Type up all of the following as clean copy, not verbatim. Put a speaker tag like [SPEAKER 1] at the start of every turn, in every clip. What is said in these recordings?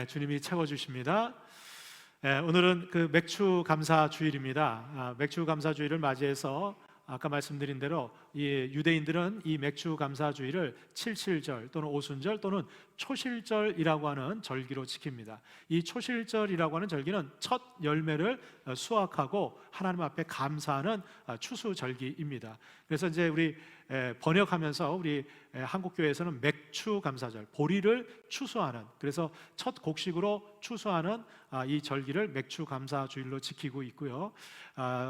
[SPEAKER 1] 주님이 채워주십니다. 오늘은 그 맥주 감사 주일입니다. 맥주 감사 주일을 맞이해서 아까 말씀드린 대로 이 유대인들은 이 맥주 감사 주일을 칠칠절 또는 오순절 또는 초실절이라고 하는 절기로 지킵니다. 이 초실절이라고 하는 절기는 첫 열매를 수확하고 하나님 앞에 감사하는 추수 절기입니다. 그래서 이제 우리 번역하면서 우리 한국 교회에서는 맥추 감사절, 보리를 추수하는, 그래서 첫 곡식으로 추수하는 이 절기를 맥추 감사 주일로 지키고 있고요.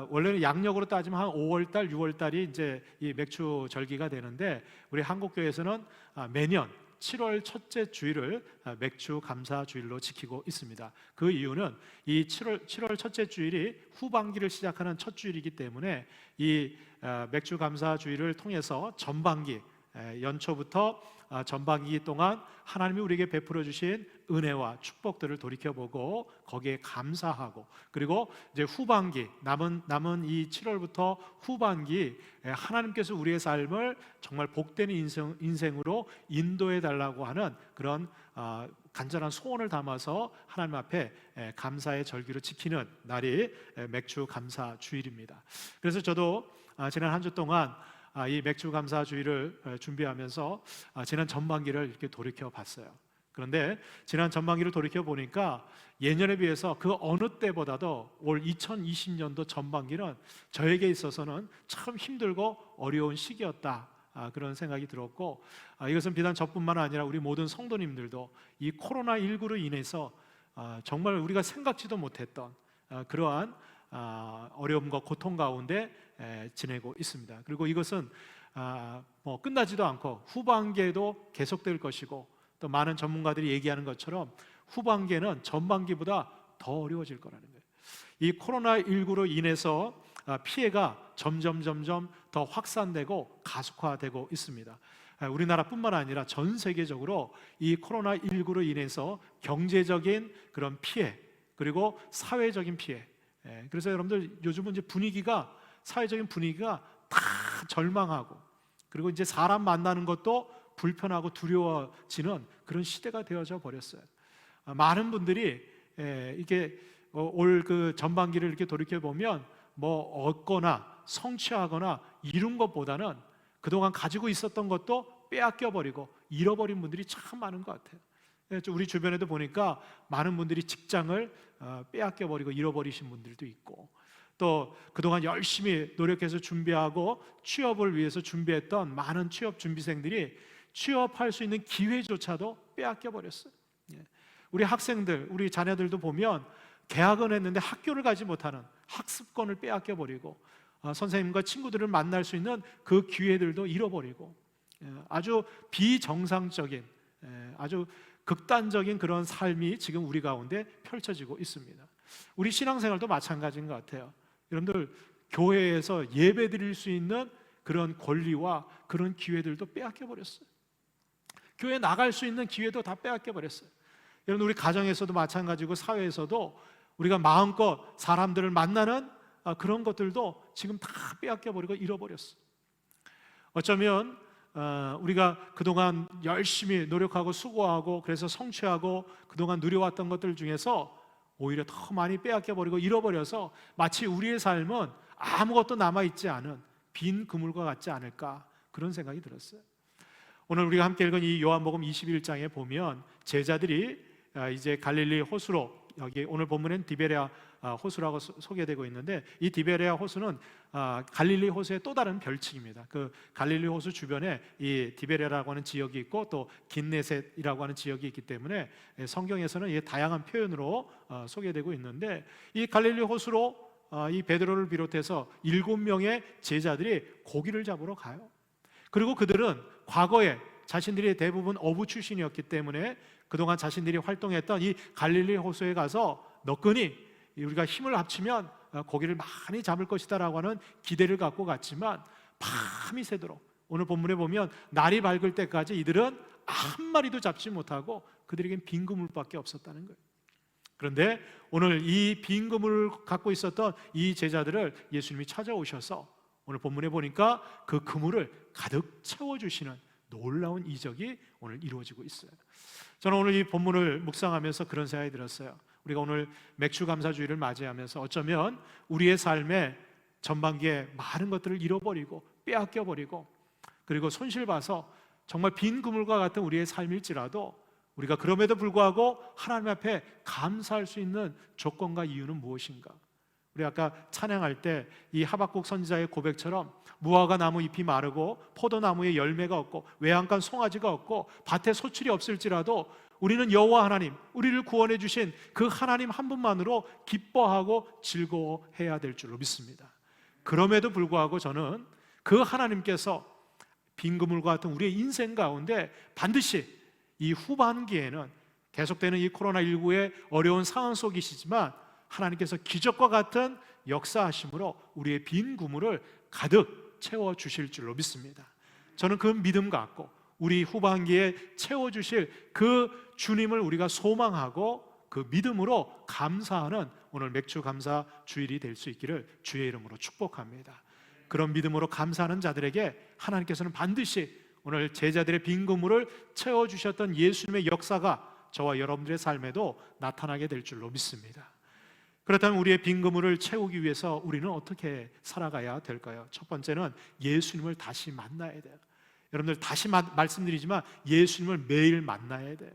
[SPEAKER 1] 원래는 양력으로 따지면 한 5월달, 6월달이 이제 이 맥추 절기가 되는데, 우리 한국 교회에서는 매년 7월 첫째 주일을 맥주 감사 주일로 지키고 있습니다. 그 이유는 이 7월 첫째 주일이 후반기를 시작하는 첫 주일이기 때문에 이 맥주 감사 주일을 통해서 전반기, 연초부터 전반기 동안 하나님이 우리에게 베풀어 주신 은혜와 축복들을 돌이켜보고 거기에 감사하고, 그리고 이제 후반기, 남은 이 7월부터 후반기 하나님께서 우리의 삶을 정말 복된 인생으로 인도해 달라고 하는 그런 간절한 소원을 담아서 하나님 앞에 감사의 절기로 지키는 날이 맥주 감사 주일입니다. 그래서 저도 지난 한 주 동안 이 맥주 감사 주일을 준비하면서 지난 전반기를 이렇게 돌이켜 봤어요. 그런데 지난 전반기를 돌이켜 보니까 예년에 비해서 그 어느 때보다도 올 2020년도 전반기는 저에게 있어서는 참 힘들고 어려운 시기였다, 그런 생각이 들었고, 이것은 비단 저뿐만 아니라 우리 모든 성도님들도 이 코로나19로 인해서 정말 우리가 생각지도 못했던 그러한 어려움과 고통 가운데 지내고 있습니다. 그리고 이것은 끝나지도 않고 후반기에도 계속될 것이고, 또 많은 전문가들이 얘기하는 것처럼 후반기에는 전반기보다 더 어려워질 거라는 거예요. 이 코로나19로 인해서 피해가 점점 더 확산되고 가속화되고 있습니다. 우리나라뿐만 아니라 전 세계적으로 이 코로나19로 인해서 경제적인 그런 피해, 그리고 사회적인 피해, 그래서 여러분들 요즘은 이제 사회적인 분위기가 다 절망하고, 그리고 이제 사람 만나는 것도 불편하고 두려워지는 그런 시대가 되어져 버렸어요. 많은 분들이 이게 올 그 전반기를 이렇게 돌이켜 보면 뭐 얻거나 성취하거나 이룬 것보다는 그동안 가지고 있었던 것도 빼앗겨 버리고 잃어버린 분들이 참 많은 것 같아요. 우리 주변에도 보니까 많은 분들이 직장을 빼앗겨 버리고 잃어버리신 분들도 있고, 또 그동안 열심히 노력해서 준비하고 취업을 위해서 준비했던 많은 취업 준비생들이 취업할 수 있는 기회조차도 빼앗겨 버렸어요. 우리 학생들, 우리 자녀들도 보면 개학은 했는데 학교를 가지 못하는 학습권을 빼앗겨 버리고, 선생님과 친구들을 만날 수 있는 그 기회들도 잃어버리고, 아주 비정상적인, 아주 극단적인 그런 삶이 지금 우리 가운데 펼쳐지고 있습니다. 우리 신앙생활도 마찬가지인 것 같아요. 여러분들, 교회에서 예배 드릴 수 있는 그런 권리와 그런 기회들도 빼앗겨 버렸어요. 교회 나갈 수 있는 기회도 다 빼앗겨 버렸어요. 여러분, 우리 가정에서도 마찬가지고 사회에서도 우리가 마음껏 사람들을 만나는 그런 것들도 지금 다 빼앗겨 버리고 잃어버렸어요. 어쩌면 우리가 그동안 열심히 노력하고 수고하고 그래서 성취하고 그동안 누려왔던 것들 중에서 오히려 더 많이 빼앗겨 버리고 잃어버려서 마치 우리의 삶은 아무것도 남아있지 않은 빈 그물과 같지 않을까, 그런 생각이 들었어요. 오늘 우리가 함께 읽은 이 요한복음 21장에 보면 제자들이 이제 갈릴리 호수로, 여기 오늘 본문엔 디베레아 호수라고 소개되고 있는데, 이 디베레아 호수는 갈릴리 호수의 또 다른 별칭입니다. 그 갈릴리 호수 주변에 이 디베레라고 하는 지역이 있고 또 긴네셋이라고 하는 지역이 있기 때문에 성경에서는 이 다양한 표현으로 소개되고 있는데, 이 갈릴리 호수로 이 베드로를 비롯해서 7명의 제자들이 고기를 잡으러 가요. 그리고 그들은 과거에 자신들이 대부분 어부 출신이었기 때문에 그동안 자신들이 활동했던 이 갈릴리 호수에 가서 너끈히 우리가 힘을 합치면 고기를 많이 잡을 것이다 라고 하는 기대를 갖고 갔지만, 밤이 새도록, 오늘 본문에 보면 날이 밝을 때까지 이들은 한 마리도 잡지 못하고 그들에겐 빈 그물밖에 없었다는 거예요. 그런데 오늘 이 빈 그물을 갖고 있었던 이 제자들을 예수님이 찾아오셔서 오늘 본문에 보니까 그 그물을 가득 채워주시는 놀라운 이적이 오늘 이루어지고 있어요. 저는 오늘 이 본문을 묵상하면서 그런 생각이 들었어요. 우리가 오늘 맥주감사주의를 맞이하면서 어쩌면 우리의 삶의 전반기에 많은 것들을 잃어버리고 빼앗겨버리고 그리고 손실봐서 정말 빈 그물과 같은 우리의 삶일지라도 우리가 그럼에도 불구하고 하나님 앞에 감사할 수 있는 조건과 이유는 무엇인가? 우리 아까 찬양할 때 이 하박국 선지자의 고백처럼 무화과 나무 잎이 마르고 포도나무에 열매가 없고 외양간 송아지가 없고 밭에 소출이 없을지라도 우리는 여호와 하나님, 우리를 구원해 주신 그 하나님 한 분만으로 기뻐하고 즐거워해야 될 줄로 믿습니다. 그럼에도 불구하고 저는 그 하나님께서 빈 그물과 같은 우리의 인생 가운데 반드시 이 후반기에는 계속되는 이 코로나19의 어려운 상황 속이시지만 하나님께서 기적과 같은 역사하심으로 우리의 빈 그물을 가득 채워주실 줄로 믿습니다. 저는 그 믿음 갖고 우리 후반기에 채워주실 그 주님을 우리가 소망하고 그 믿음으로 감사하는 오늘 맥주감사 주일이 될 수 있기를 주의 이름으로 축복합니다. 그런 믿음으로 감사하는 자들에게 하나님께서는 반드시 오늘 제자들의 빈 그물을 채워주셨던 예수님의 역사가 저와 여러분들의 삶에도 나타나게 될 줄로 믿습니다. 그렇다면 우리의 빈 그물을 채우기 위해서 우리는 어떻게 살아가야 될까요? 첫 번째는 예수님을 다시 만나야 돼요. 여러분들 다시 말씀드리지만 예수님을 매일 만나야 돼요.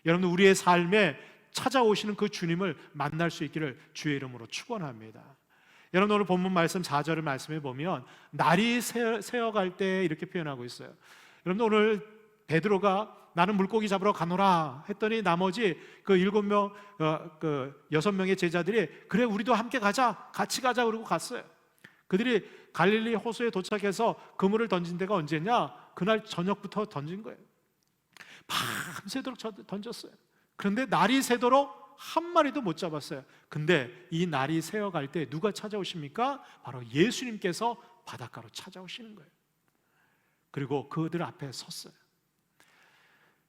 [SPEAKER 1] 여러분들 우리의 삶에 찾아오시는 그 주님을 만날 수 있기를 주의 이름으로 축원합니다. 여러분 오늘 본문 말씀 4절을 말씀해 보면 날이 새어갈 때 이렇게 표현하고 있어요. 여러분 오늘 베드로가 나는 물고기 잡으러 가노라 했더니 나머지 그 7명, 6명의 제자들이 그래 우리도 함께 가자, 같이 가자 그러고 갔어요. 그들이 갈릴리 호수에 도착해서 그물을 던진 데가 언제냐? 그날 저녁부터 던진 거예요. 밤새도록 던졌어요. 그런데 날이 새도록 한 마리도 못 잡았어요. 근데 이 날이 새어갈 때 누가 찾아오십니까? 바로 예수님께서 바닷가로 찾아오시는 거예요. 그리고 그들 앞에 섰어요.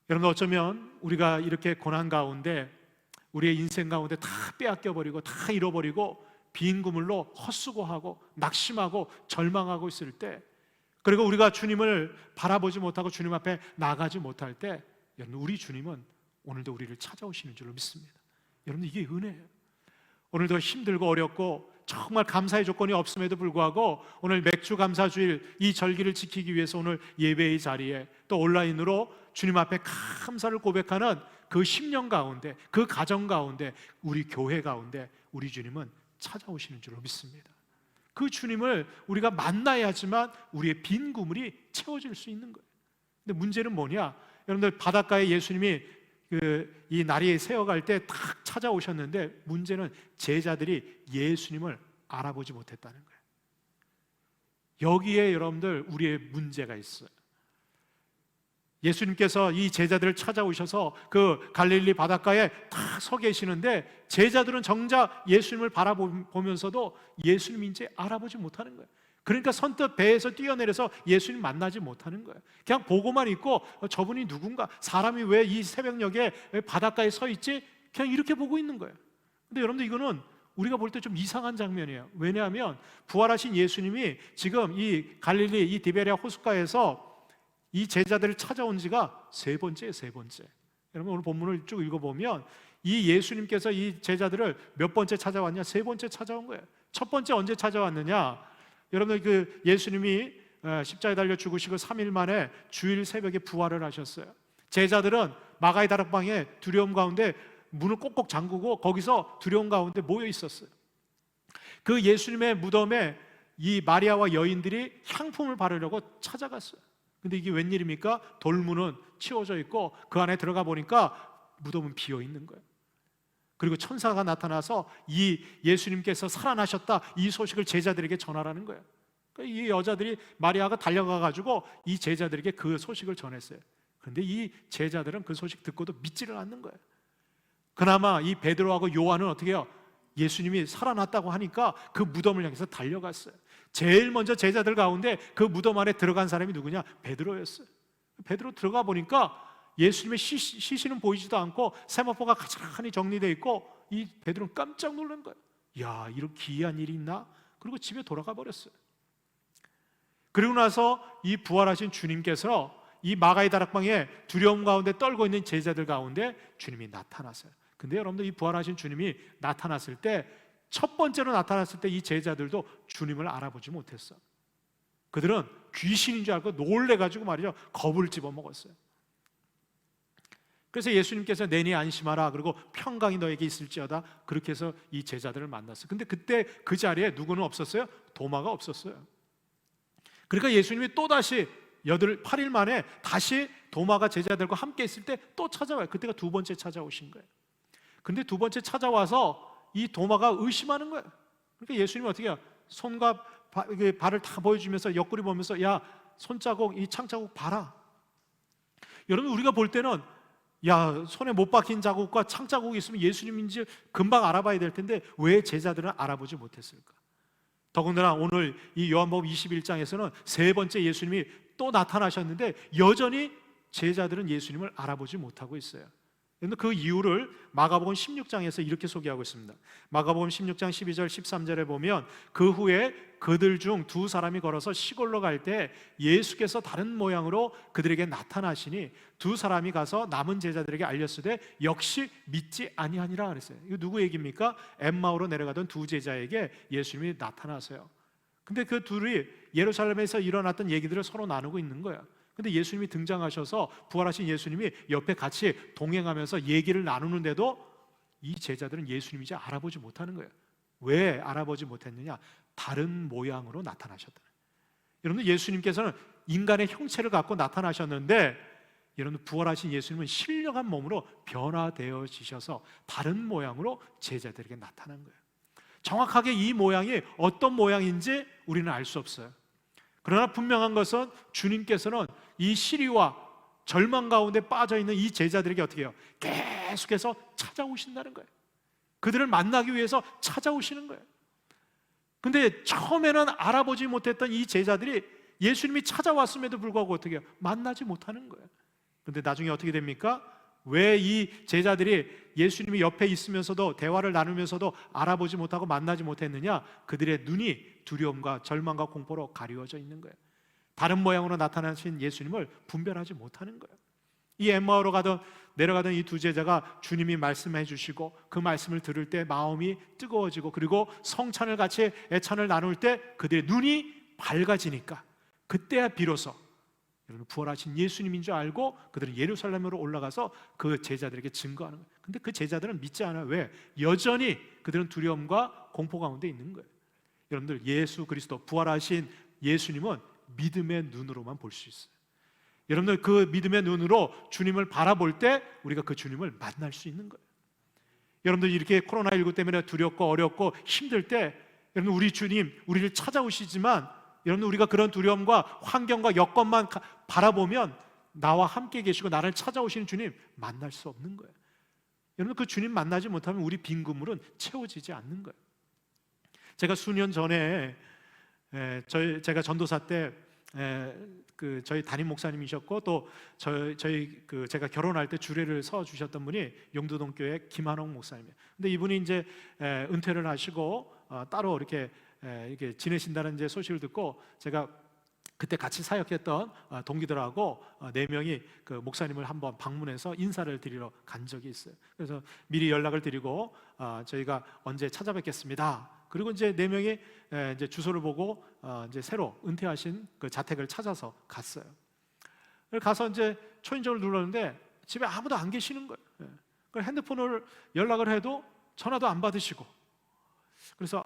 [SPEAKER 1] 여러분 어쩌면 우리가 이렇게 고난 가운데 우리의 인생 가운데 다 빼앗겨버리고 다 잃어버리고 빈 그물로 헛수고하고 낙심하고 절망하고 있을 때 그리고 우리가 주님을 바라보지 못하고 주님 앞에 나가지 못할 때 여러분 우리 주님은 오늘도 우리를 찾아오시는 줄로 믿습니다. 여러분 이게 은혜예요. 오늘도 힘들고 어렵고 정말 감사의 조건이 없음에도 불구하고 오늘 맥주감사주일 이 절기를 지키기 위해서 오늘 예배의 자리에 또 온라인으로 주님 앞에 감사를 고백하는 그 10년 가운데 그 가정 가운데 우리 교회 가운데 우리 주님은 찾아오시는 줄로 믿습니다. 그 주님을 우리가 만나야지만 우리의 빈 그물이 채워질 수 있는 거예요. 근데 문제는 뭐냐? 여러분들 바닷가에 예수님이 이 날이 새어갈 때 딱 찾아오셨는데 문제는 제자들이 예수님을 알아보지 못했다는 거예요. 여기에 여러분들 우리의 문제가 있어요. 예수님께서 이 제자들을 찾아오셔서 그 갈릴리 바닷가에 딱 서 계시는데 제자들은 정작 예수님을 바라보면서도 예수님 이제 알아보지 못하는 거예요. 그러니까 선뜻 배에서 뛰어내려서 예수님 만나지 못하는 거예요. 그냥 보고만 있고 저분이 누군가, 사람이 왜 이 새벽녘에 바닷가에 서 있지? 그냥 이렇게 보고 있는 거예요. 근데 여러분들 이거는 우리가 볼 때 좀 이상한 장면이에요. 왜냐하면 부활하신 예수님이 지금 이 갈릴리 이 디베랴 호숫가에서 이 제자들을 찾아온 지가 세 번째. 여러분 오늘 본문을 쭉 읽어보면 이 예수님께서 이 제자들을 몇 번째 찾아왔냐? 세 번째 찾아온 거예요. 첫 번째 언제 찾아왔느냐? 여러분 그 예수님이 십자가에 달려 죽으시고 3일 만에 주일 새벽에 부활을 하셨어요. 제자들은 마가의 다락방에 두려움 가운데 문을 꼭꼭 잠그고 거기서 두려움 가운데 모여 있었어요. 그 예수님의 무덤에 이 마리아와 여인들이 향품을 바르려고 찾아갔어요. 근데 이게 웬일입니까? 돌문은 치워져 있고 그 안에 들어가 보니까 무덤은 비어 있는 거예요. 그리고 천사가 나타나서 이 예수님께서 살아나셨다 이 소식을 제자들에게 전하라는 거예요. 그러니까 이 여자들이 마리아가 달려가 가지고 이 제자들에게 그 소식을 전했어요. 그런데 이 제자들은 그 소식 듣고도 믿지를 않는 거예요. 그나마 이 베드로하고 요한은 어떻게 해요? 예수님이 살아났다고 하니까 그 무덤을 향해서 달려갔어요. 제일 먼저 제자들 가운데 그 무덤 안에 들어간 사람이 누구냐? 베드로였어요. 베드로 들어가 보니까 예수님의 시신은 보이지도 않고 세마포가 가지런히 정리되어 있고 이 베드로는 깜짝 놀란 거예요. 야, 이런 기이한 일이 있나? 그리고 집에 돌아가 버렸어요. 그리고 나서 이 부활하신 주님께서 이 마가의 다락방에 두려움 가운데 떨고 있는 제자들 가운데 주님이 나타났어요. 근데 여러분들, 이 부활하신 주님이 나타났을 때, 첫 번째로 나타났을 때 이 제자들도 주님을 알아보지 못했어. 그들은 귀신인 줄 알고 놀래가지고 말이죠, 겁을 집어먹었어요. 그래서 예수님께서 내니 안심하라, 그리고 평강이 너에게 있을지어다, 그렇게 해서 이 제자들을 만났어요. 근데 그때 그 자리에 누구는 없었어요? 도마가 없었어요. 그러니까 예수님이 또다시 8일 만에 다시 도마가 제자들과 함께 있을 때 또 찾아와요. 그때가 두 번째 찾아오신 거예요. 근데 두 번째 찾아와서 이 도마가 의심하는 거예요. 그러니까 예수님이 어떻게 해요? 손과 발을 다 보여주면서 옆구리 보면서, 야, 손자국, 이 창자국 봐라. 여러분, 우리가 볼 때는 야, 손에 못 박힌 자국과 창자국이 있으면 예수님인지 금방 알아봐야 될 텐데 왜 제자들은 알아보지 못했을까? 더군다나 오늘 이 요한복음 21장에서는 세 번째 예수님이 또 나타나셨는데 여전히 제자들은 예수님을 알아보지 못하고 있어요. 그런데 그 이유를 마가복음 16장에서 이렇게 소개하고 있습니다. 마가복음 16장 12절 13절에 보면, 그 후에 그들 중 두 사람이 걸어서 시골로 갈 때 예수께서 다른 모양으로 그들에게 나타나시니 두 사람이 가서 남은 제자들에게 알렸으되 역시 믿지 아니하니라 그랬어요. 이거 누구 얘기입니까? 엠마오로 내려가던 두 제자에게 예수님이 나타나세요. 근데 그 둘이 예루살렘에서 일어났던 얘기들을 서로 나누고 있는 거예요. 근데 예수님이 등장하셔서, 부활하신 예수님이 옆에 같이 동행하면서 얘기를 나누는데도 이 제자들은 예수님이지 알아보지 못하는 거예요. 왜 알아보지 못했느냐? 다른 모양으로 나타나셨다. 여러분, 예수님께서는 인간의 형체를 갖고 나타나셨는데, 여러분, 부활하신 예수님은 신령한 몸으로 변화되어지셔서 다른 모양으로 제자들에게 나타난 거예요. 정확하게 이 모양이 어떤 모양인지 우리는 알 수 없어요. 그러나 분명한 것은 주님께서는 이 시리와 절망 가운데 빠져있는 이 제자들에게 어떻게 해요? 계속해서 찾아오신다는 거예요. 그들을 만나기 위해서 찾아오시는 거예요. 근데 처음에는 알아보지 못했던 이 제자들이 예수님이 찾아왔음에도 불구하고 어떻게 해요? 만나지 못하는 거예요. 근데 나중에 어떻게 됩니까? 왜 이 제자들이 예수님이 옆에 있으면서도, 대화를 나누면서도 알아보지 못하고 만나지 못했느냐? 그들의 눈이 두려움과 절망과 공포로 가리워져 있는 거예요. 다른 모양으로 나타나신 예수님을 분별하지 못하는 거예요. 이 엠마오로 내려가던 이 두 제자가 주님이 말씀해 주시고 그 말씀을 들을 때 마음이 뜨거워지고, 그리고 성찬을 같이 애찬을 나눌 때 그들의 눈이 밝아지니까, 그때야 비로소 여러분, 부활하신 예수님인 줄 알고 그들은 예루살렘으로 올라가서 그 제자들에게 증거하는 거예요. 근데 그 제자들은 믿지 않아요. 왜? 여전히 그들은 두려움과 공포 가운데 있는 거예요. 여러분들, 예수 그리스도, 부활하신 예수님은 믿음의 눈으로만 볼 수 있어요. 여러분들, 그 믿음의 눈으로 주님을 바라볼 때 우리가 그 주님을 만날 수 있는 거예요. 여러분들, 이렇게 코로나19 때문에 두렵고 어렵고 힘들 때 여러분, 우리 주님 우리를 찾아오시지만, 여러분, 우리가 그런 두려움과 환경과 여건만 바라보면 나와 함께 계시고 나를 찾아오시는 주님 만날 수 없는 거예요. 여러분, 그 주님 만나지 못하면 우리 빈 그물은 채워지지 않는 거예요. 제가 수년 전에 제가 전도사 때 저희 담임 목사님이셨고, 또 제가 결혼할 때 주례를 서 주셨던 분이 용두동 교회 김한옥 목사님이에요. 근데 이분이 이제 은퇴를 하시고 따로 이렇게 지내신다는 이제 소식을 듣고, 제가 그때 같이 사역했던 동기들하고 4명이 그 목사님을 한번 방문해서 인사를 드리러 간 적이 있어요. 그래서 미리 연락을 드리고 저희가 언제 찾아뵙겠습니다. 그리고 이제 4명이 이제 주소를 보고 이제 새로 은퇴하신 그 자택을 찾아서 갔어요. 가서 이제 초인종을 눌렀는데 집에 아무도 안 계시는 거예요. 핸드폰을 연락을 해도 전화도 안 받으시고, 그래서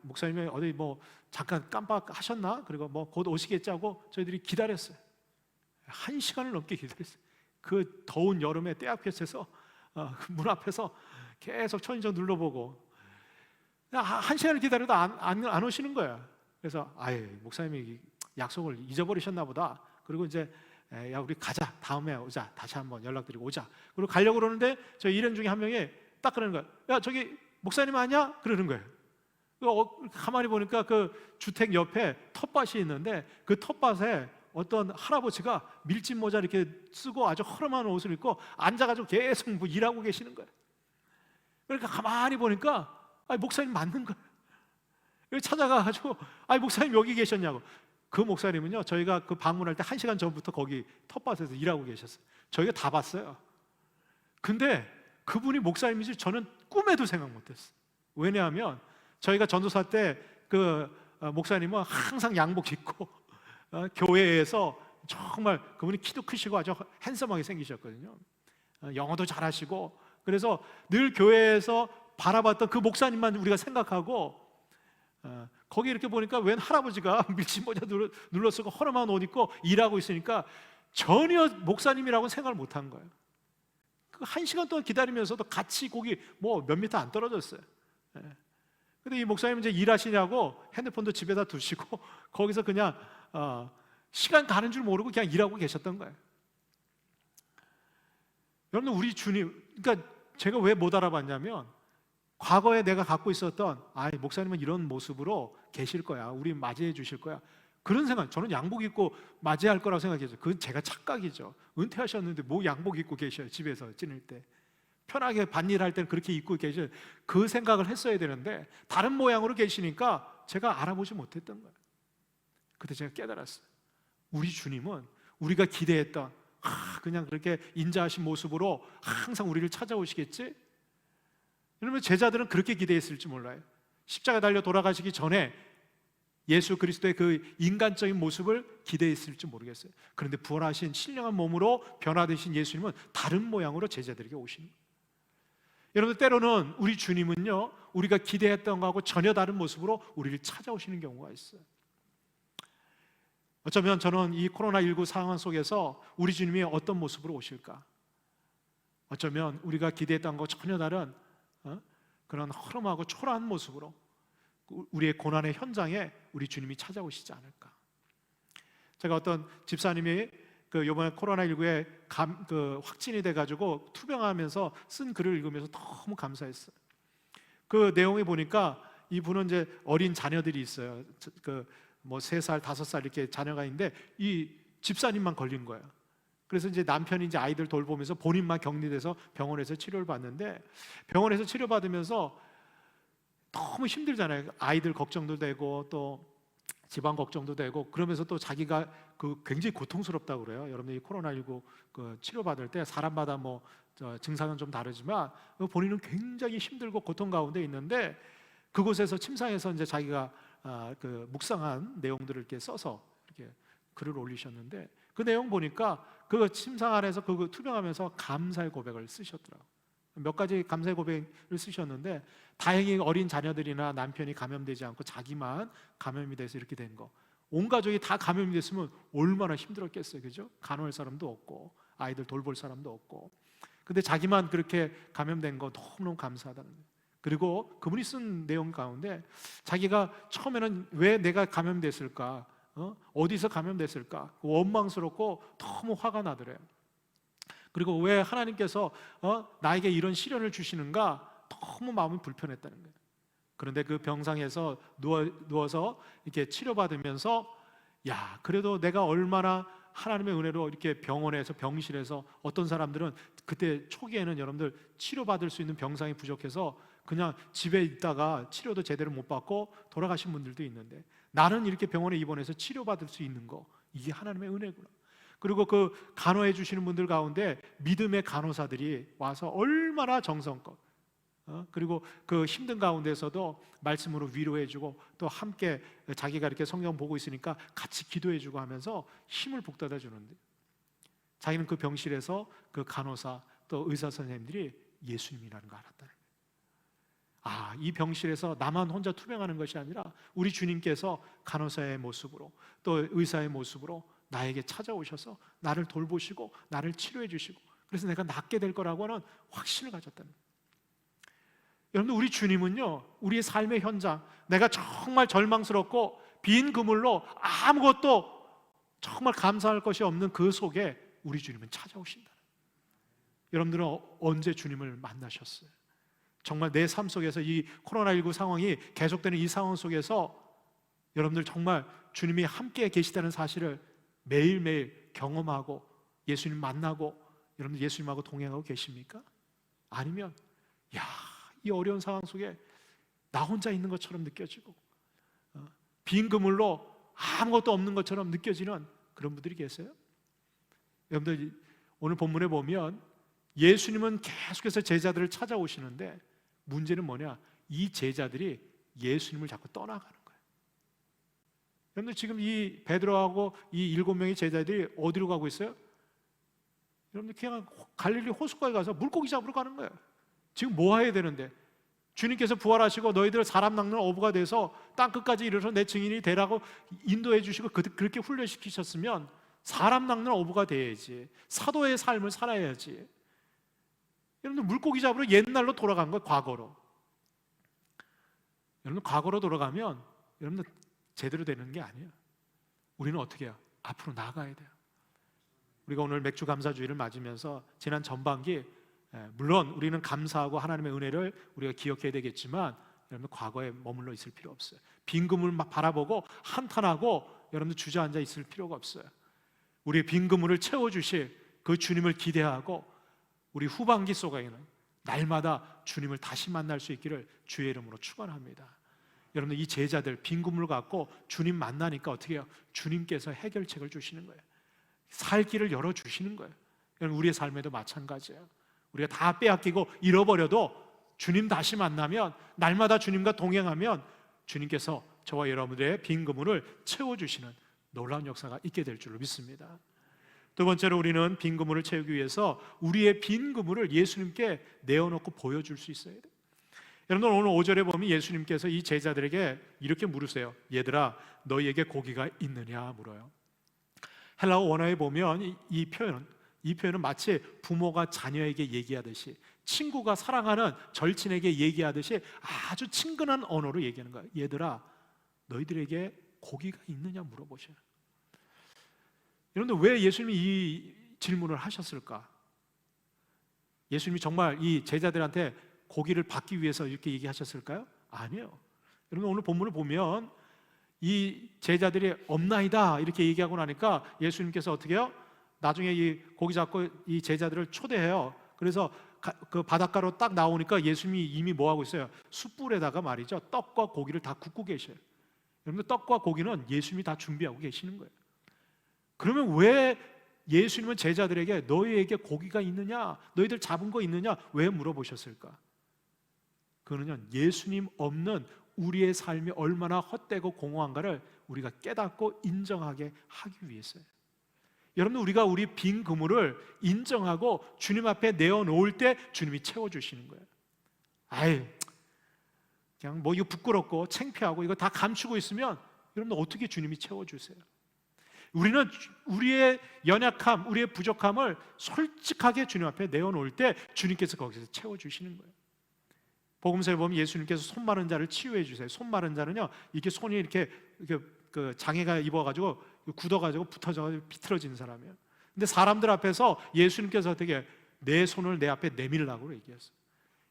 [SPEAKER 1] 목사님이 어디 뭐 잠깐 깜빡하셨나? 그리고 뭐 곧 오시겠지 하고 저희들이 기다렸어요. 1시간을 넘게 기다렸어요. 그 더운 여름에 때 앞에서 문 앞에서 계속 초인종 눌러보고 1시간을 기다려도 안 오시는 거예요. 그래서 목사님이 약속을 잊어버리셨나 보다. 그리고 이제 야, 우리 가자, 다음에 오자, 다시 한번 연락드리고 오자. 그리고 가려고 그러는데 저희 일행 중에 한 명이 딱 그러는 거예요. 야, 저기 목사님 아니야? 그러는 거예요. 가만히 보니까 그 주택 옆에 텃밭이 있는데 그 텃밭에 어떤 할아버지가 밀짚 모자 이렇게 쓰고 아주 허름한 옷을 입고 앉아가지고 계속 뭐 일하고 계시는 거예요. 그러니까 가만히 보니까 목사님 맞는 거예요. 찾아가가지고 목사님 여기 계셨냐고. 그 목사님은요, 저희가 그 방문할 때 1시간 전부터 거기 텃밭에서 일하고 계셨어요. 저희가 다 봤어요. 근데 그분이 목사님인지 저는 꿈에도 생각 못했어요. 왜냐하면 저희가 전도사 때 그 목사님은 항상 양복 입고 교회에서 정말 그분이 키도 크시고 아주 핸섬하게 생기셨거든요. 영어도 잘하시고, 그래서 늘 교회에서 바라봤던 그 목사님만 우리가 생각하고, 거기 이렇게 보니까 웬 할아버지가 밀짚 모자 눌러쓰고 허름한 옷 입고 일하고 있으니까 전혀 목사님이라고 생각을 못한 거예요. 그 1시간 동안 기다리면서도 같이 거기 뭐 몇 미터 안 떨어졌어요. 근데 이 목사님은 이제 일하시냐고 핸드폰도 집에다 두시고 거기서 그냥 시간 가는 줄 모르고 그냥 일하고 계셨던 거예요. 여러분, 우리 주님, 그러니까 제가 왜 못 알아봤냐면, 과거에 내가 갖고 있었던 목사님은 이런 모습으로 계실 거야, 우리 맞이해 주실 거야, 그런 생각, 저는 양복 입고 맞이할 거라고 생각했죠. 그건 제가 착각이죠. 은퇴하셨는데 뭐 양복 입고 계셔요. 집에서 지낼 때 편하게 밭일할 때는 그렇게 입고 계셔요. 그 생각을 했어야 되는데 다른 모양으로 계시니까 제가 알아보지 못했던 거예요. 그때 제가 깨달았어요. 우리 주님은 우리가 기대했던 그냥 그렇게 인자하신 모습으로 항상 우리를 찾아오시겠지? 여러분, 제자들은 그렇게 기대했을지 몰라요. 십자가 달려 돌아가시기 전에 예수 그리스도의 그 인간적인 모습을 기대했을지 모르겠어요. 그런데 부활하신 신령한 몸으로 변화되신 예수님은 다른 모양으로 제자들에게 오신 거예요. 여러분, 때로는 우리 주님은요, 우리가 기대했던 것하고 전혀 다른 모습으로 우리를 찾아오시는 경우가 있어요. 어쩌면 저는 이 코로나19 상황 속에서 우리 주님이 어떤 모습으로 오실까? 어쩌면 우리가 기대했던 것과 전혀 다른 그런 허름하고 초라한 모습으로 우리의 고난의 현장에 우리 주님이 찾아오시지 않을까? 제가 어떤 집사님이 이번에 코로나19에 확진이 돼가지고 투병하면서 쓴 글을 읽으면서 너무 감사했어요. 그 내용에 보니까 이분은 이제 어린 자녀들이 있어요. 뭐 3살, 5살 이렇게 자녀가 있는데 이 집사님만 걸린 거예요. 그래서 이제 남편이 이제 아이들 돌보면서 본인만 격리돼서 병원에서 치료를 받는데, 병원에서 치료받으면서 너무 힘들잖아요. 아이들 걱정도 되고 또 집안 걱정도 되고, 그러면서 또 자기가 굉장히 고통스럽다고 그래요. 여러분들 이 코로나19 치료받을 때 사람마다 뭐 증상은 좀 다르지만 본인은 굉장히 힘들고 고통 가운데 있는데, 그곳에서 침상에서 이제 자기가 묵상한 내용들을 이렇게 써서 이렇게 글을 올리셨는데, 그 내용 보니까 그 침상 안에서 투병하면서 감사의 고백을 쓰셨더라고요. 몇 가지 감사의 고백을 쓰셨는데, 다행히 어린 자녀들이나 남편이 감염되지 않고 자기만 감염이 돼서 이렇게 된 거, 온 가족이 다 감염이 됐으면 얼마나 힘들었겠어요, 그죠? 간호할 사람도 없고 아이들 돌볼 사람도 없고, 근데 자기만 그렇게 감염된 거 너무너무 감사하다는 거예요. 그리고 그분이 쓴 내용 가운데 자기가 처음에는 왜 내가 감염됐을까, 어디서 감염됐을까 원망스럽고 너무 화가 나더래요. 그리고 왜 하나님께서 나에게 이런 시련을 주시는가 너무 마음이 불편했다는 거예요. 그런데 그 병상에서 누워서 이렇게 치료받으면서, 야, 그래도 내가 얼마나 하나님의 은혜로 이렇게 병원에서, 병실에서, 어떤 사람들은 그때 초기에는 여러분들 치료받을 수 있는 병상이 부족해서 그냥 집에 있다가 치료도 제대로 못 받고 돌아가신 분들도 있는데, 나는 이렇게 병원에 입원해서 치료받을 수 있는 거, 이게 하나님의 은혜구나. 그리고 그 간호해 주시는 분들 가운데 믿음의 간호사들이 와서 얼마나 정성껏, 그리고 그 힘든 가운데서도 말씀으로 위로해주고, 또 함께 자기가 이렇게 성경 보고 있으니까 같이 기도해주고 하면서 힘을 북돋아 주는데, 자기는 그 병실에서 그 간호사 또 의사 선생님들이 예수님이라는 걸 알았다는 거예요. 이 병실에서 나만 혼자 투병하는 것이 아니라 우리 주님께서 간호사의 모습으로 또 의사의 모습으로 나에게 찾아오셔서 나를 돌보시고 나를 치료해 주시고, 그래서 내가 낫게 될 거라고 하는 확신을 가졌다는 거예요. 여러분, 우리 주님은요, 우리의 삶의 현장, 내가 정말 절망스럽고 빈 그물로 아무것도 정말 감사할 것이 없는 그 속에 우리 주님은 찾아오신다. 여러분들은 언제 주님을 만나셨어요? 정말 내 삶 속에서 이 코로나19 상황이 계속되는 이 상황 속에서 여러분들 정말 주님이 함께 계시다는 사실을 매일매일 경험하고 예수님 만나고 여러분들 예수님하고 동행하고 계십니까? 아니면 이 어려운 상황 속에 나 혼자 있는 것처럼 느껴지고 빈 그물로 아무것도 없는 것처럼 느껴지는 그런 분들이 계세요. 여러분들 오늘 본문에 보면 예수님은 계속해서 제자들을 찾아오시는데 문제는 뭐냐? 이 제자들이 예수님을 자꾸 떠나가는 거예요. 여러분들 지금 이 베드로하고 이 7명의 제자들이 어디로 가고 있어요? 여러분들 그냥 갈릴리 호숫가에 가서 물고기 잡으러 가는 거예요. 지금 뭐 해야 되는데? 주님께서 부활하시고 너희들 사람 낚는 어부가 돼서 땅끝까지 이르러 내 증인이 되라고 인도해 주시고 그렇게 훈련시키셨으면 사람 낚는 어부가 돼야지, 사도의 삶을 살아야지. 여러분들 물고기 잡으러 옛날로 돌아간 거예요. 과거로. 여러분 과거로 돌아가면 여러분들 제대로 되는 게 아니에요. 우리는 어떻게 해요? 앞으로 나아가야 돼요. 우리가 오늘 맥주 감사주의를 맞으면서 지난 전반기, 물론 우리는 감사하고 하나님의 은혜를 우리가 기억해야 되겠지만 여러분 과거에 머물러 있을 필요 없어요. 빈 그물을 막 바라보고 한탄하고 여러분들 주저앉아 있을 필요가 없어요. 우리의 빈 그물을 채워주실 그 주님을 기대하고 우리 후반기 속에는 날마다 주님을 다시 만날 수 있기를 주의 이름으로 축원합니다. 여러분들 이 제자들 빈 그물 갖고 주님 만나니까 어떻게 해요? 주님께서 해결책을 주시는 거예요. 살 길을 열어주시는 거예요. 여러분 우리의 삶에도 마찬가지예요. 우리가 다 빼앗기고 잃어버려도 주님 다시 만나면, 날마다 주님과 동행하면 주님께서 저와 여러분들의 빈 그물을 채워주시는 놀라운 역사가 있게 될 줄로 믿습니다. 두 번째로 우리는 빈 그물을 채우기 위해서 우리의 빈 그물을 예수님께 내어놓고 보여줄 수 있어야 돼요. 여러분 오늘 5절에 보면 예수님께서 이 제자들에게 이렇게 물으세요. 얘들아 너희에게 고기가 있느냐 물어요. 헬라어 원어에 보면 이 표현은 마치 부모가 자녀에게 얘기하듯이, 친구가 사랑하는 절친에게 얘기하듯이 아주 친근한 언어로 얘기하는 거예요. 얘들아 너희들에게 고기가 있느냐 물어보셔요. 여러분들 왜 예수님이 이 질문을 하셨을까? 예수님이 정말 이 제자들한테 고기를 받기 위해서 이렇게 얘기하셨을까요? 아니에요. 여러분 오늘 본문을 보면 이 제자들이 없나이다 이렇게 얘기하고 나니까 예수님께서 어떻게 해요? 나중에 이 고기 잡고 이 제자들을 초대해요. 그래서 그 바닷가로 딱 나오니까 예수님이 이미 뭐 하고 있어요? 숯불에다가 말이죠, 떡과 고기를 다 굽고 계셔요. 여러분들 떡과 고기는 예수님이 다 준비하고 계시는 거예요. 그러면 왜 예수님은 제자들에게 너희에게 고기가 있느냐, 너희들 잡은 거 있느냐 왜 물어보셨을까? 그거는요, 예수님 없는 우리의 삶이 얼마나 헛되고 공허한가를 우리가 깨닫고 인정하게 하기 위해서예요. 여러분 우리가 우리 빈 그물을 인정하고 주님 앞에 내어놓을 때 주님이 채워주시는 거예요. 아유 그냥 뭐 이거 부끄럽고 창피하고 이거 다 감추고 있으면 여러분 어떻게 주님이 채워주세요? 우리는 우리의 연약함, 우리의 부족함을 솔직하게 주님 앞에 내어놓을 때 주님께서 거기서 채워주시는 거예요. 복음서에 보면 예수님께서 손 마른 자를 치유해 주세요. 손 마른 자는요, 이렇게 손이 이렇게 그 장애가 입어가지고 굳어가지고 붙어져가지고 비틀어지는 사람이에요. 근데 사람들 앞에서 예수님께서 어떻게 내 손을 내 앞에 내밀라고 얘기했어요.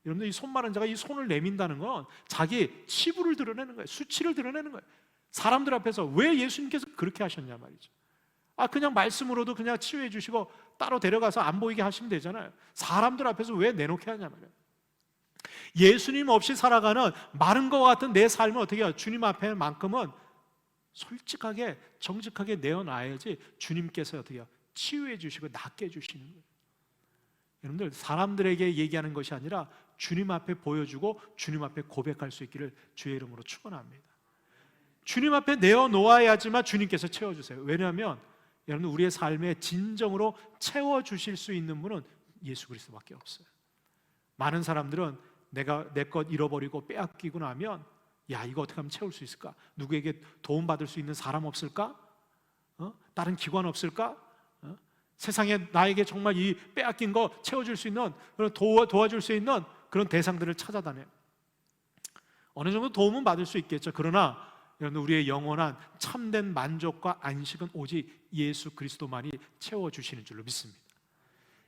[SPEAKER 1] 여러분들 이 손 마른 자가 이 손을 내민다는 건 자기 치부를 드러내는 거예요. 수치를 드러내는 거예요. 사람들 앞에서 왜 예수님께서 그렇게 하셨냐 말이죠. 그냥 말씀으로도 그냥 치유해 주시고 따로 데려가서 안 보이게 하시면 되잖아요. 사람들 앞에서 왜 내놓게 하냐 말이에요. 예수님 없이 살아가는 마른 것 같은 내 삶을 어떻게 해요? 주님 앞에만큼은 솔직하게 정직하게 내어놔야지 주님께서 어떻게 해요? 치유해 주시고 낫게 해주시는 거예요. 여러분들 사람들에게 얘기하는 것이 아니라 주님 앞에 보여주고 주님 앞에 고백할 수 있기를 주의 이름으로 축원합니다. 주님 앞에 내어놓아야지만 주님께서 채워주세요. 왜냐하면 여러분 우리의 삶에 진정으로 채워주실 수 있는 분은 예수 그리스도밖에 없어요. 많은 사람들은 내가 내 것 잃어버리고 빼앗기고 나면 야 이거 어떻게 하면 채울 수 있을까? 누구에게 도움받을 수 있는 사람 없을까? 다른 기관 없을까? 세상에 나에게 정말 이 빼앗긴 거 채워줄 수 있는, 그런 도와줄 수 있는 그런 대상들을 찾아다녀요. 어느 정도 도움은 받을 수 있겠죠. 그러나 여러분 우리의 영원한 참된 만족과 안식은 오직 예수 그리스도만이 채워주시는 줄로 믿습니다.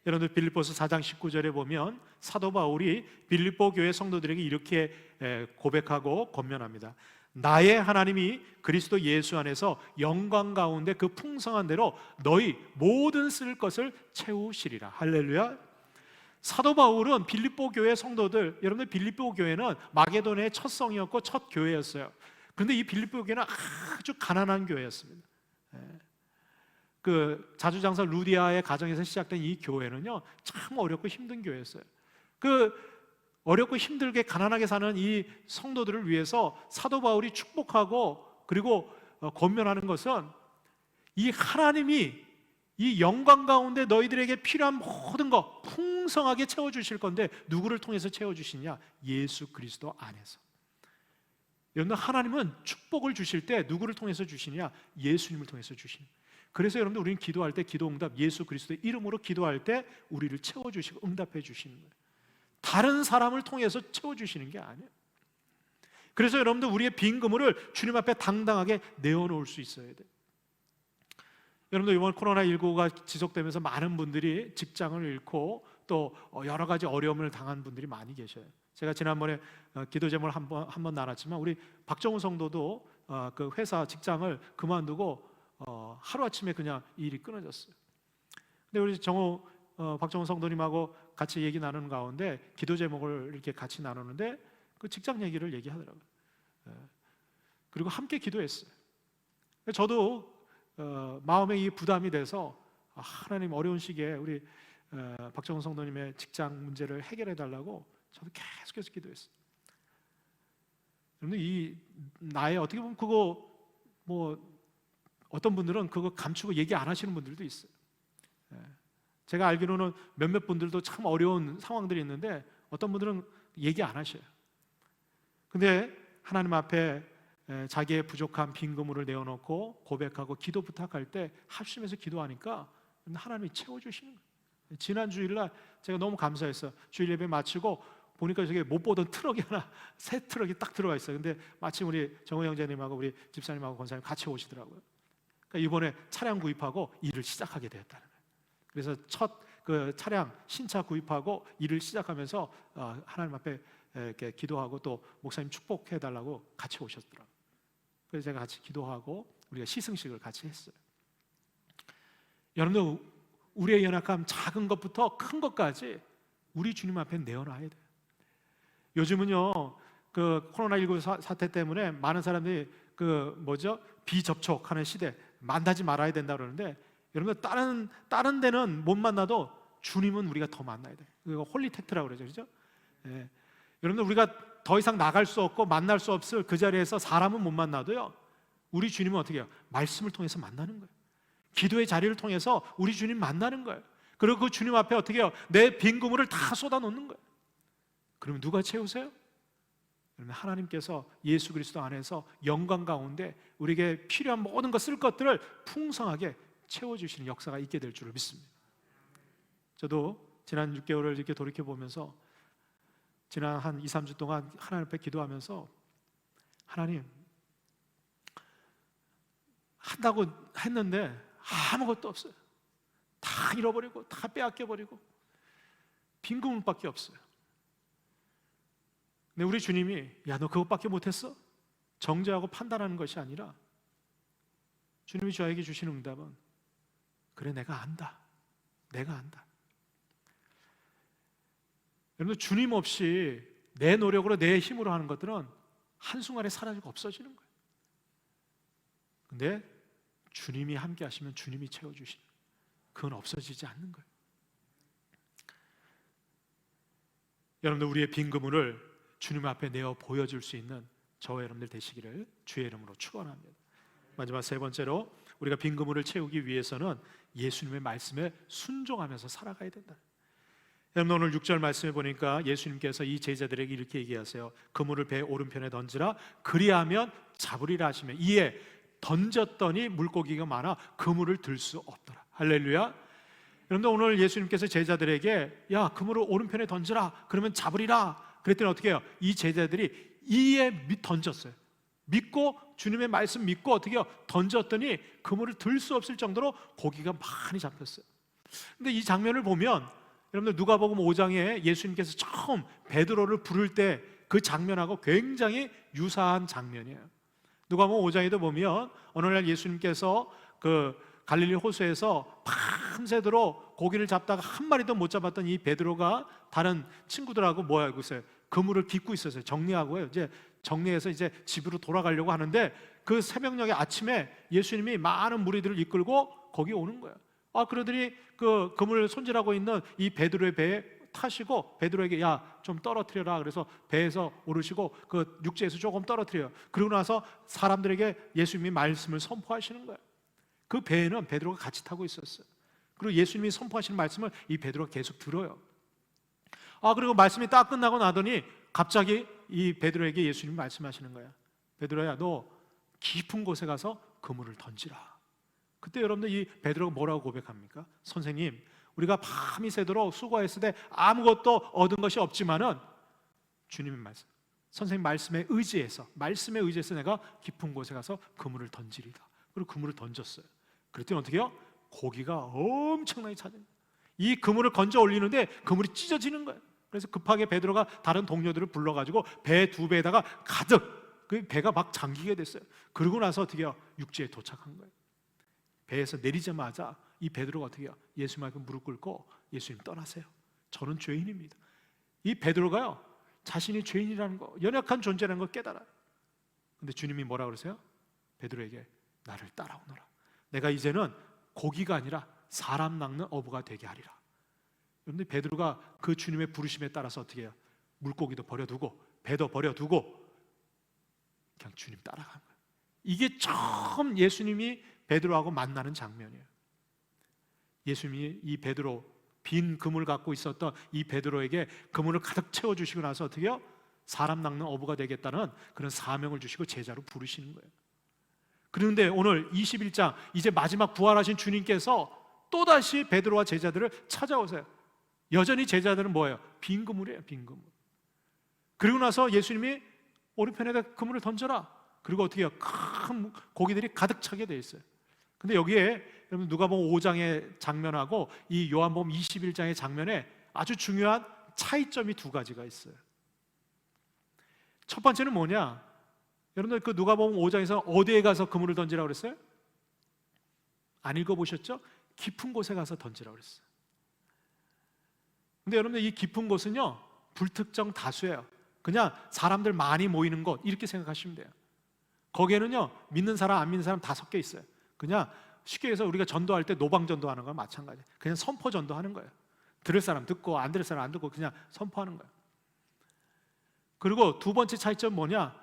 [SPEAKER 1] 여러분들 빌립보서 4장 19절에 보면 사도 바울이 빌립보 교회 성도들에게 이렇게 고백하고 권면합니다. 나의 하나님이 그리스도 예수 안에서 영광 가운데 그 풍성한 대로 너희 모든 쓸 것을 채우시리라. 할렐루야. 사도 바울은 빌립보 교회 성도들, 여러분들 빌립보 교회는 마게도냐의 첫 성이었고 첫 교회였어요. 그런데 이 빌립보 교회는 아주 가난한 교회였습니다. 그 자주장사 루디아의 가정에서 시작된 이 교회는요, 참 어렵고 힘든 교회였어요. 그 어렵고 힘들게 가난하게 사는 이 성도들을 위해서 사도 바울이 축복하고 그리고 권면하는 것은, 이 하나님이 이 영광 가운데 너희들에게 필요한 모든 것 풍성하게 채워주실 건데 누구를 통해서 채워주시냐? 예수 그리스도 안에서. 여러분들, 하나님은 축복을 주실 때 누구를 통해서 주시냐? 예수님을 통해서 주시는. 그래서 여러분들, 우리는 기도할 때 기도응답 예수 그리스도의 이름으로 기도할 때 우리를 채워주시고 응답해 주시는 거예요. 다른 사람을 통해서 채워주시는 게 아니에요. 그래서 여러분들, 우리의 빈 그물을 주님 앞에 당당하게 내어놓을 수 있어야 돼요. 여러분들, 이번 코로나19가 지속되면서 많은 분들이 직장을 잃고 또 여러 가지 어려움을 당한 분들이 많이 계셔요. 제가 지난번에 기도 제목을 한번 나눴지만, 우리 박정우 성도도 그 회사 직장을 그만두고 하루아침에 그냥 일이 끊어졌어요. 근데 우리 박정우 성도님하고 같이 얘기 나누는 가운데 기도 제목을 이렇게 같이 나누는데 그 직장 얘기를 얘기하더라고요. 그리고 함께 기도했어요. 저도 마음에 이 부담이 돼서 하나님, 어려운 시기에 우리 박정우 성도님의 직장 문제를 해결해 달라고 저도 계속해서 기도했어요. 여러분, 이 나의 어떻게 보면 그거 어떤 분들은 그거 감추고 얘기 안 하시는 분들도 있어요. 제가 알기로는 몇몇 분들도 참 어려운 상황들이 있는데 어떤 분들은 얘기 안 하셔요. 근데 하나님 앞에 자기의 부족한 빈 그물을 내어놓고 고백하고 기도 부탁할 때 합심해서 기도하니까 하나님이 채워주시는 거예요. 지난 주일날 제가 너무 감사했어요. 주일 예배 마치고 보니까 저게 못 보던 트럭이 하나, 새 트럭이 딱 들어가 있어요. 근데 마침 우리 정호 형제님하고 우리 집사님하고 권사님 같이 오시더라고요. 그러니까 이번에 차량 구입하고 일을 시작하게 되었다는 거예요. 그래서 첫 그 차량 신차 구입하고 일을 시작하면서 하나님 앞에 이렇게 기도하고 또 목사님 축복해 달라고 같이 오셨더라고요. 그래서 제가 같이 기도하고 우리가 시승식을 같이 했어요. 여러분들, 우리의 연약함, 작은 것부터 큰 것까지 우리 주님 앞에 내어놔야 돼요. 요즘은요, 그 코로나19 사태 때문에 많은 사람들이 비접촉하는 시대, 만나지 말아야 된다 그러는데, 여러분들, 다른 데는 못 만나도 주님은 우리가 더 만나야 돼요. 그거 홀리택트라고 그러죠, 그렇죠? 예. 여러분들, 우리가 더 이상 나갈 수 없고 만날 수 없을 그 자리에서 사람은 못 만나도요, 우리 주님은 어떻게 해요? 말씀을 통해서 만나는 거예요. 기도의 자리를 통해서 우리 주님 만나는 거예요. 그리고 그 주님 앞에 어떻게 해요? 내 빈 그물을 다 쏟아놓는 거예요. 그러면 누가 채우세요? 여러분, 하나님께서 예수 그리스도 안에서 영광 가운데 우리에게 필요한 모든 것, 쓸 것들을 풍성하게 채워주시는 역사가 있게 될 줄을 믿습니다. 저도 지난 6개월을 이렇게 돌이켜보면서 지난 한 2, 3주 동안 하나님 앞에 기도하면서, 하나님, 한다고 했는데 아무것도 없어요. 다 잃어버리고 다 빼앗겨버리고 빈 그물밖에 없어요. 근데 우리 주님이, 야, 너 그것밖에 못했어? 정죄하고 판단하는 것이 아니라 주님이 저에게 주시는 응답은, 그래, 내가 안다. 내가 안다. 여러분, 주님 없이 내 노력으로 내 힘으로 하는 것들은 한순간에 사라지고 없어지는 거예요. 근데 주님이 함께 하시면 주님이 채워주시는, 그건 없어지지 않는 거예요. 여러분들, 우리의 빈 그물을 주님 앞에 내어 보여줄 수 있는 저와 여러분들 되시기를 주의 이름으로 축원합니다. 마지막 세 번째로, 우리가 빈 그물을 채우기 위해서는 예수님의 말씀에 순종하면서 살아가야 된다. 여러분, 오늘 6절 말씀에 보니까 예수님께서 이 제자들에게 이렇게 얘기하세요. 그물을 배 오른편에 던지라, 그리하면 잡으리라 하시며, 이에 던졌더니 물고기가 많아 그물을 들 수 없더라. 할렐루야. 여러분들, 오늘 예수님께서 제자들에게, 야, 그물을 오른편에 던지라, 그러면 잡으리라 그랬더니 어떻게 해요? 이 제자들이 이에 던졌어요. 믿고, 주님의 말씀 믿고 어떻게 해요? 던졌더니 그물을 들 수 없을 정도로 고기가 많이 잡혔어요. 근데 이 장면을 보면, 여러분들, 누가복음 5장에 예수님께서 처음 베드로를 부를 때 그 장면하고 굉장히 유사한 장면이에요. 누가복음 5장에도 보면 어느 날 예수님께서 그 갈릴리 호수에서 밤새도록 고기를 잡다가 한 마리도 못 잡았던 이 베드로가 다른 친구들하고 글쎄, 그물을 깃고 있었어요. 정리하고요. 이제 정리해서 이제 집으로 돌아가려고 하는데 그 새벽녘에 아침에 예수님이 많은 무리들을 이끌고 거기 오는 거예요. 그러더니 그 그물을 손질하고 있는 이 베드로의 배에 타시고 베드로에게 야, 좀 떨어뜨려라. 그래서 배에서 오르시고 그 육지에서 조금 떨어뜨려요. 그러고 나서 사람들에게 예수님이 말씀을 선포하시는 거예요. 그 배에는 베드로가 같이 타고 있었어요. 그리고 예수님이 선포하시는 말씀을 이 베드로가 계속 들어요. 그리고 말씀이 딱 끝나고 나더니 갑자기 이 베드로에게 예수님이 말씀하시는 거야. 베드로야, 너 깊은 곳에 가서 그물을 던지라. 그때 여러분들 이 베드로가 뭐라고 고백합니까? 선생님, 우리가 밤이 새도록 수고했을 때 아무것도 얻은 것이 없지만은 주님의 말씀, 선생님 말씀에 의지해서 내가 깊은 곳에 가서 그물을 던지리다. 그리고 그물을 던졌어요. 그랬더니 어떻게 해요? 고기가 엄청나게 찾은, 이 그물을 건져 올리는데 그물이 찢어지는 거예요. 그래서 급하게 베드로가 다른 동료들을 불러가지고 배 두 배에다가 가득, 그 배가 막 잠기게 됐어요. 그러고 나서 어떻게 해요? 육지에 도착한 거예요. 배에서 내리자마자 이 베드로가 어떻게 해요? 예수님 앞에 무릎 꿇고 예수님 떠나세요. 저는 죄인입니다. 이 베드로가요, 자신이 죄인이라는 거, 연약한 존재라는 걸 깨달아요. 근데 주님이 뭐라 그러세요? 베드로에게 나를 따라오너라. 내가 이제는 고기가 아니라 사람 낚는 어부가 되게 하리라. 여러분들, 베드로가 그 주님의 부르심에 따라서 어떻게 해요? 물고기도 버려두고 배도 버려두고 그냥 주님 따라간 거예요. 이게 처음 예수님이 베드로하고 만나는 장면이에요. 예수님이 이 베드로, 빈 그물 갖고 있었던 이 베드로에게 그물을 가득 채워주시고 나서 어떻게 해요? 사람 낚는 어부가 되겠다는 그런 사명을 주시고 제자로 부르시는 거예요. 그런데 오늘 21장 이제 마지막 부활하신 주님께서 또다시 베드로와 제자들을 찾아오세요. 여전히 제자들은 뭐예요? 빈 그물이에요. 빈 그물. 그리고 나서 예수님이 오른편에다 그물을 던져라. 그리고 어떻게 해요? 큰 고기들이 가득 차게 돼 있어요. 근데 여기에 여러분 누가복음 5장의 장면하고 이 요한복음 21장의 장면에 아주 중요한 차이점이 두 가지가 있어요. 첫 번째는 뭐냐? 여러분들 그 누가복음 5장에서 어디에 가서 그물을 던지라고 그랬어요? 안 읽어보셨죠? 깊은 곳에 가서 던지라고 그랬어요. 근데 여러분들 이 깊은 곳은요, 불특정 다수예요. 그냥 사람들 많이 모이는 곳, 이렇게 생각하시면 돼요. 거기에는요, 믿는 사람 안 믿는 사람 다 섞여 있어요. 그냥 쉽게 해서 우리가 전도할 때 노방 전도하는 거랑 마찬가지예요. 그냥 선포 전도하는 거예요. 들을 사람 듣고 안 들을 사람 안 듣고 그냥 선포하는 거예요. 그리고 두 번째 차이점은 뭐냐?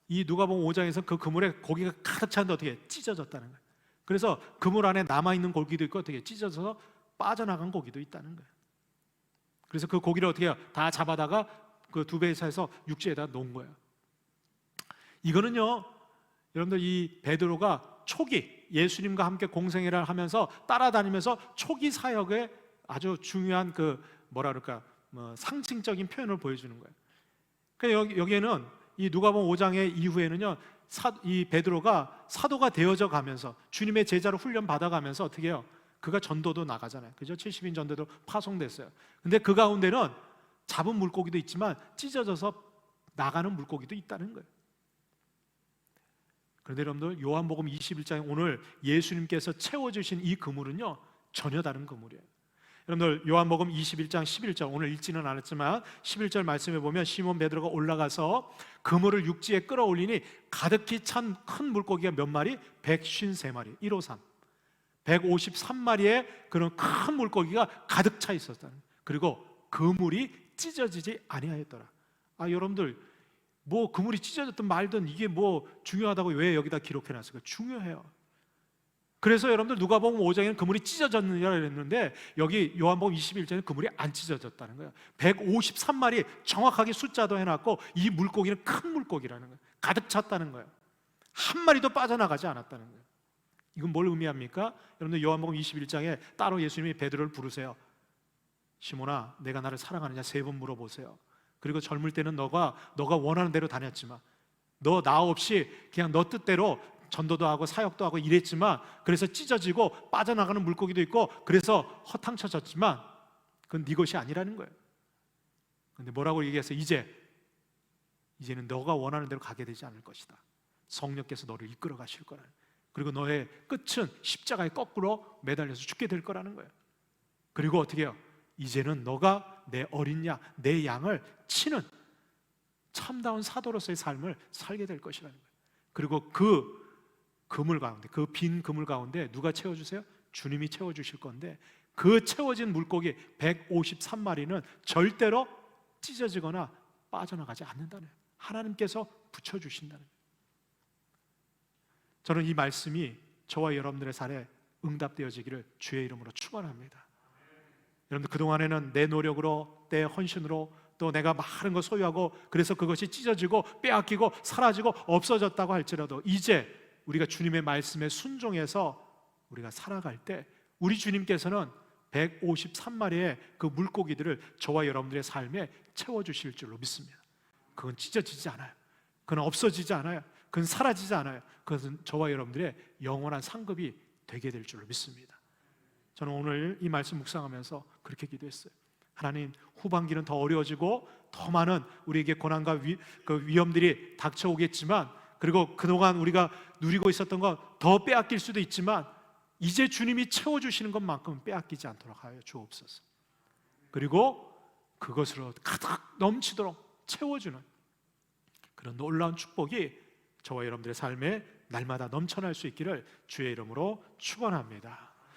[SPEAKER 1] 이 누가복음 5장에서 그 그물에 고기가 가득 찼는데 어떻게 찢어졌다는 거예요. 그래서 그물 안에 남아있는 고기도 있고 어떻게 찢어져서 빠져나간 고기도 있다는 거예요. 그래서 그 고기를 어떻게 해요? 다 잡아다가 그 두 배에 차서 육지에다 놓은 거예요. 이거는요, 여러분들 이 베드로가 초기 예수님과 함께 공생애를 하면서 따라다니면서 초기 사역의 아주 중요한 그 뭐라 그럴까, 상징적인 표현을 보여주는 거예요. 그러니까 여기에는 이 누가복음 5장의 이후에는요, 이 베드로가 사도가 되어져 가면서 주님의 제자로 훈련 받아가면서 어떻게 해요? 그가 전도도 나가잖아요. 그죠? 70인 전도도 파송됐어요. 근데 그 가운데는 잡은 물고기도 있지만 찢어져서 나가는 물고기도 있다는 거예요. 그런데 여러분들 요한복음 21장에 오늘 예수님께서 채워주신 이 그물은요, 전혀 다른 그물이에요. 여러분들 요한복음 21장 11절, 오늘 읽지는 않았지만 11절 말씀에 보면 시몬 베드로가 올라가서 그물을 육지에 끌어올리니 가득히 찬 큰 물고기가 몇 마리? 153마리, 153 153마리의 그런 큰 물고기가 가득 차 있었다는. 그리고 그물이 찢어지지 아니하였더라. 여러분들 뭐 그물이 찢어졌든 말든 이게 뭐 중요하다고 왜 여기다 기록해놨을까? 중요해요. 그래서 여러분들 누가복음 5장에는 그물이 찢어졌느냐 그랬는데 여기 요한복음 21장에는 그물이 안 찢어졌다는 거예요. 153마리 정확하게 숫자도 해놨고 이 물고기는 큰 물고기라는 거예요. 가득 찼다는 거예요. 한 마리도 빠져나가지 않았다는 거예요. 이건 뭘 의미합니까? 여러분들 요한복음 21장에 따로 예수님이 베드로를 부르세요. 시몬아, 내가 나를 사랑하느냐 3번 물어보세요. 그리고 젊을 때는 너가 원하는 대로 다녔지만 너 나 없이 그냥 너 뜻대로 전도도 하고 사역도 하고 이랬지만 그래서 찢어지고 빠져나가는 물고기도 있고 그래서 허탕쳐졌지만 그건 네 것이 아니라는 거예요. 근데 뭐라고 얘기했어요? 이제는 너가 원하는 대로 가게 되지 않을 것이다. 성령께서 너를 이끌어 가실 거라는. 그리고 너의 끝은 십자가에 거꾸로 매달려서 죽게 될 거라는 거예요. 그리고 어떻게 해요? 이제는 너가 내 어린 양, 내 양을 치는 참다운 사도로서의 삶을 살게 될 것이라는 거예요. 그리고 그 그물 가운데, 그 빈 그물 가운데 누가 채워주세요? 주님이 채워주실 건데, 그 채워진 물고기 153마리는 절대로 찢어지거나 빠져나가지 않는다는 거예요. 하나님께서 붙여주신다는 거예요. 저는 이 말씀이 저와 여러분들의 삶에 응답되어지기를 주의 이름으로 축원합니다. 여러분들, 그동안에는 내 노력으로, 내 헌신으로, 또 내가 많은 거 소유하고, 그래서 그것이 찢어지고 빼앗기고 사라지고 없어졌다고 할지라도, 이제 우리가 주님의 말씀에 순종해서 우리가 살아갈 때 우리 주님께서는 153마리의 그 물고기들을 저와 여러분들의 삶에 채워주실 줄로 믿습니다. 그건 찢어지지 않아요. 그건 없어지지 않아요. 그건 사라지지 않아요. 그것은 저와 여러분들의 영원한 상급이 되게 될 줄로 믿습니다. 저는 오늘 이 말씀 묵상하면서 그렇게 기도했어요. 하나님, 후반기는 더 어려워지고 더 많은 우리에게 고난과 위험들이 닥쳐오겠지만, 그리고 그동안 우리가 누리고 있었던 거 더 빼앗길 수도 있지만, 이제 주님이 채워주시는 것만큼은 빼앗기지 않도록 하여 주옵소서. 그리고 그것으로 가득 넘치도록 채워주는 그런 놀라운 축복이 저와 여러분들의 삶에 날마다 넘쳐날 수 있기를 주의 이름으로 축원합니다.